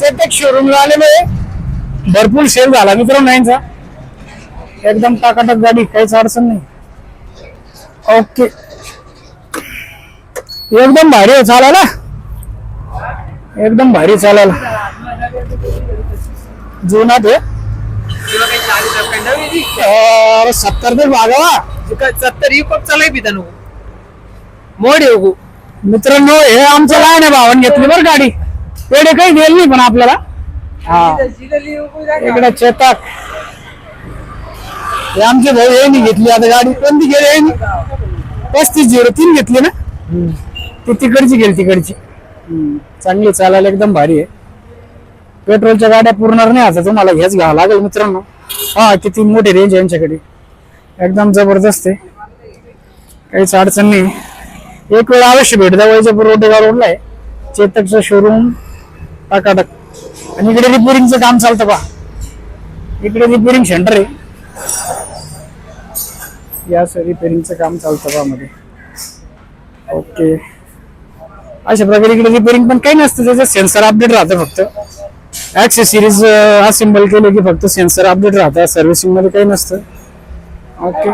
चेतक शोरूमला आलेलो आहे. भरपूर सेल झाला मित्रांनो यांचा. एकदम टाकाटक गाडी, काहीच अडचण नाही. ओके, एकदम भारी आहे चालायला, एकदम भारी चालायला. जुनात आहे 70 ते भागावा 70 चालय पितानो मोड येऊ. मित्रांनो. हे आमचं लहान आहे भावान घेतली बरं गाडी. पेढे काही दिले नाही पण आपल्याला. हा, इकडे चेतक. हे आमचे भाऊ यांनी घेतली आता गाडी. कोणती गेली? 3503 घेतली ना. ती तिकडची गेली, तिकडची. चांगली चालायला, एकदम भारी आहे. पेट्रोलच्या गाड्या पुरणार नाही आता, तुम्हाला हेच घ्यावं लागेल मित्रांनो. हा, किती मोठी रेंज आहे यांच्याकडे, एकदम जबरदस्त आहे, काहीच अडचण नाही. एक वेळ अवश्य भेट द्या. वैजापूर रोडला आहे चेतकचं शोरूम, टाकाटक. आणि इकडे रिपेरिंगचं काम चालतं पहा. इकडे रिपेरिंग सेंटर आहे. या रिपेरिंगचं काम चालतं पहा मध्ये. ओके, अशा प्रकारे इकडे रिपेरिंग पण काही नसतं, त्याचं सेन्सर अपडेट राहतं फक्त. ऍक्सेसरीज असेंबल केले की फक्त सेन्सर अपडेट राहतात, सर्व्हिसिंग मध्ये काही नसतं. ओके.